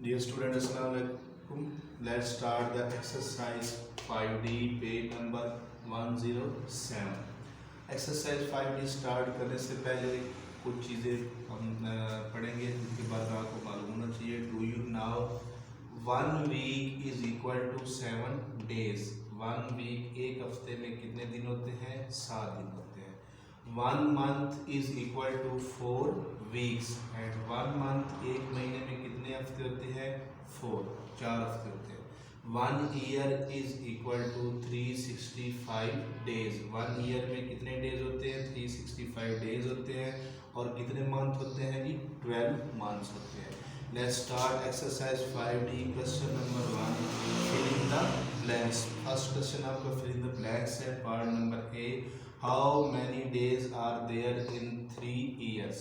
Dear students, Assalamualaikum. Let's start the exercise 5D page number 107. Exercise 5D start करने से पहले कुछ चीज़ें हम पढ़ेंगे जिसके बाद आपको मालूम होना चाहिए. Do you know 1 week is equal to 7 days. 1 week एक हफ्ते में कितने दिन होते हैं? 7 दिन होते हैं. 1 month is equal to 4 weeks and 1 month एक महीने में कितने हफ्ते होते हैं? 4 हफ्ते होते हैं. 1 year is equal to 365 days. 1 year में कितने डेज होते हैं? 365 डेज होते हैं. और कितने मंथ होते हैं जी? 12 मंथ्स होते हैं. Let's start exercise 5D. Question number 1, fill in the blanks. First question आपका फिल इन द ब्लैंक्स है. Part number A, how many days are there in 3 years.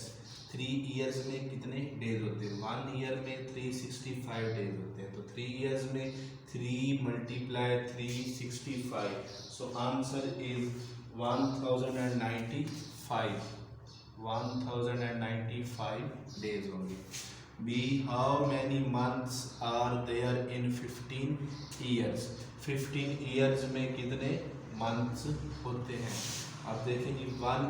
3 years में कितने डेज होते हैं? 1 ईयर में 365 डेज होते हैं. तो 3 ईयर्स में 3 multiply 365. So answer is 1095 days होंगे. B, how many months are there in 15 years. 15 years में कितने मंथ्स होते हैं? अब देखेंगे 1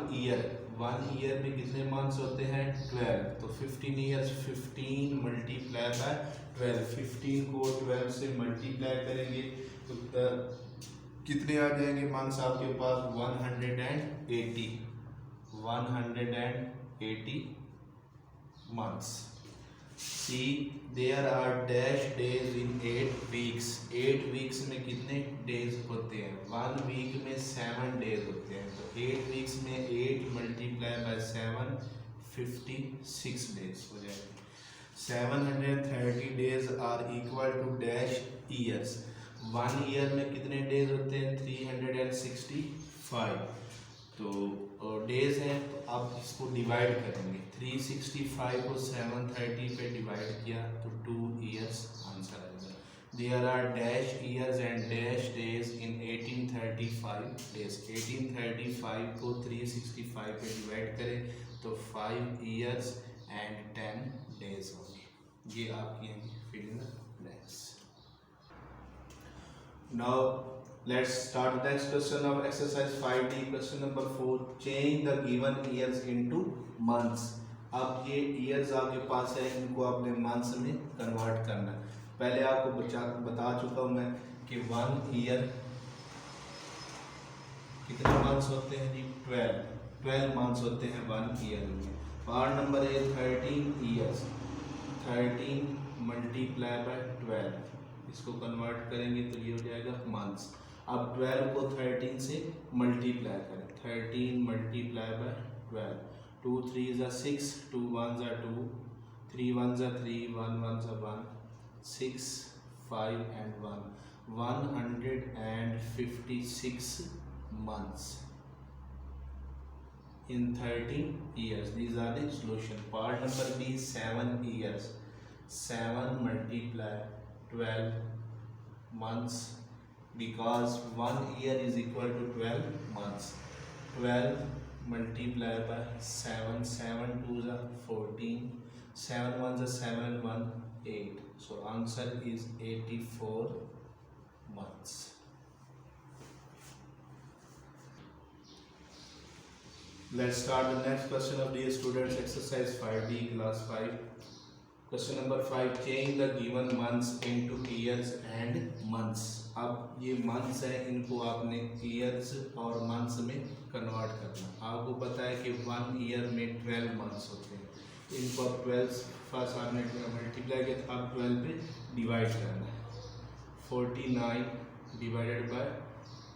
ईयर में कितने मंथ्स होते हैं? 12. तो 15 ईयर्स 15 मल्टीप्लाई बाय 12. 15 को 12 से मल्टीप्लाई करेंगे तो कितने आ जाएंगे मंथ्स आपके पास? 180 months. C, there are dash days in 8 weeks. 8 weeks में कितने डेज होते हैं? 1 वीक में 7 डेज होते हैं. तो 8 वीक्स में 8 मल्टीप्लाई बाय 7 56 डेज हो जाएंगे. 730 days are equal to dash years. 1 year में कितने डेज होते हैं? 365. तो डेज हैं तो अब इसको डिवाइड करेंगे. 365 को 730 पे डिवाइड किया तो 2 ईयर्स आंसर आएगा. There are dash years and dash days in 1835 days. 1835 को 365 पे डिवाइड करें तो 5 ईयर्स एंड 10 डेज होंगे. ये आपकी हैं fill in the blanks. Now let's start the next question of exercise 5D. question number 4, change the given years into months. अब ये years आपके पास है, इनको आपने months में कन्वर्ट करना है. पहले आपको बता चुका हूँ मैं कि 1 ईयर कितने मंथ्स होते हैं जी? 12 मंथ्स होते हैं 1 ईयर में. Part number A 13 years. 13 multiply by 12, इसको कन्वर्ट करेंगे तो ये हो जाएगा मंथ्स. अब 12 को 13 से मल्टीप्लाई करें. 13 मल्टीप्लाई बाय 12. 2 3 ज़ा 6, 2 1 ज़ा 2, 3 1 ज़ा 3, 1 1 ज़ा 1, 6 5 and 1. 156 months in 13 years. These are the solution. Part number B, 7 years. 7 multiply 12 months, because 1 year is equal to 12 months. 12 multiplied by 7, 7 2s are 14, 7 1s are 7, 1 8. So answer is 84 months. Let's start the next question of dear students, exercise 5D class 5. Question number 5, change the given months into years and months. अब ये months है, इनको आपने years और months में convert करना. आपको पता है कि 1 ईयर में 12 months होते हैं. इनको अब 12 फर्स्ट आपने मल्टीप्लाई किया, अब 12 पे डिवाइड करना है. 49 डिवाइडेड बाय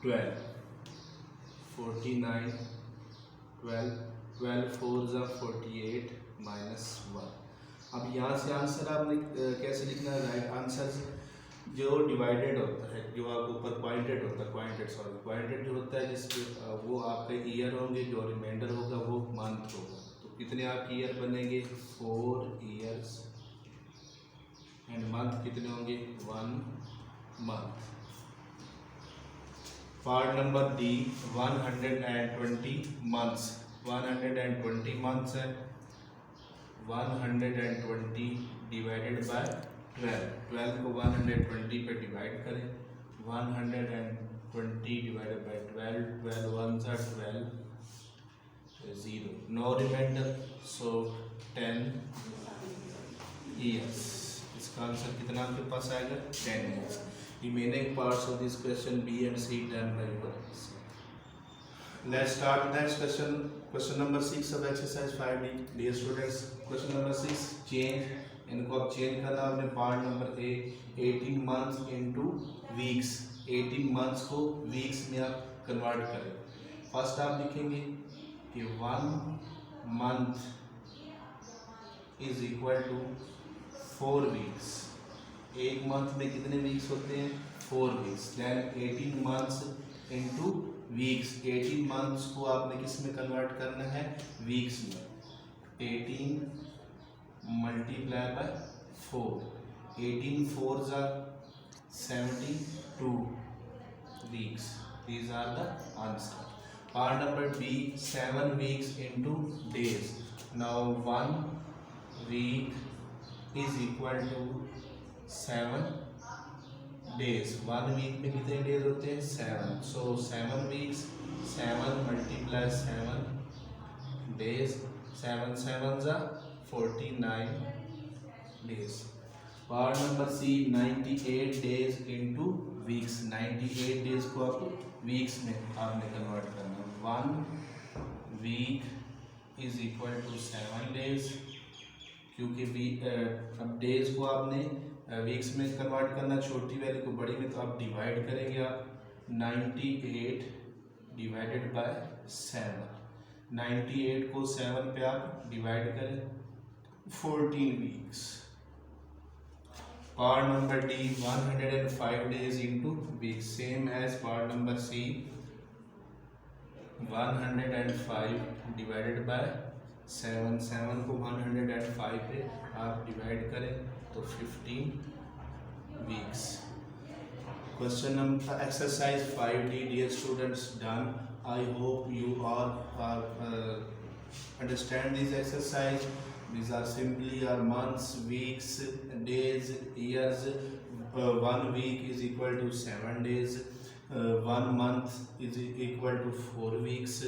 12. 49 12 12 4 ज़ा 48 माइनस 1. अब यहाँ से आंसर आपने कैसे लिखना है? राइट आंसर जो डिवाइडेड होता है, जो आपके ऊपर क्वांटेड होता है, क्वांटेड जो होता है जिसके वो आपके ईयर होंगे, जो रिमाइंडर होगा वो मंथ होगा. तो कितने आपके ईयर बनेंगे? 4 ईयर्स एंड मंथ कितने होंगे? 1 month. Part number D 120 months. 120 months है. 120 डिवाइडेड बाय 12 को 120 पे डिवाइड करें, 120 डिवाइडेड बाई 12, 12 1 सा 12, 0, नो रिमाइंडर, सो 10 years. इसका आंसर कितना आपके पास आएगा? 10 years. Remaining parts of this question B and C done by your. Let's start next question. Question number 6 of exercise 5D. Dear students, question number 6 change. इनको अब change करना अपने part number ए 18 months into weeks. 18 months को weeks में आप convert करें. First आप लिखेंगे कि 1 month is equal to 4 weeks. एक मंथ में कितने वीक्स होते हैं? 4 weeks. Then 18 months into weeks. 18 months को आपने किस में कन्वर्ट करना है? वीक्स में. 18 multiplied by 4. 18 4s are 72 weeks. These are the answer. Part number B, 7 weeks into days. Now 1 week is equal to 7 days. 1 week में कितने डेज होते हैं? 7. So 7 weeks, 7 multiply 7 days. 7 7s are 49 days. Part number C, 98 days into weeks. 98 days को आप weeks में आपने convert करना. 1 week is equal to 7 days. क्योंकि अब डेज को आपने वीक्स में कन्वर्ट करना, छोटी वैल्यू को बड़ी में, तो आप डिवाइड करेंगे आप 98 डिवाइडेड बाय 7. 98 को 7 पे आप डिवाइड करें, 14 weeks. Part number D, 105 days into weeks. Same as part number C. 105 divided by 7. 7 को 105 पे आप डिवाइड करें तो 15 weeks. Question number exercise 5D, dear students, done. I hope you all understand this exercise. These are simply our months, weeks, days, years. 1 week is equal to 7 days. 1 month is equal to 4 weeks.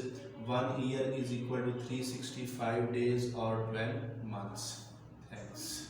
1 year is equal to 365 days or 12 months. Thanks.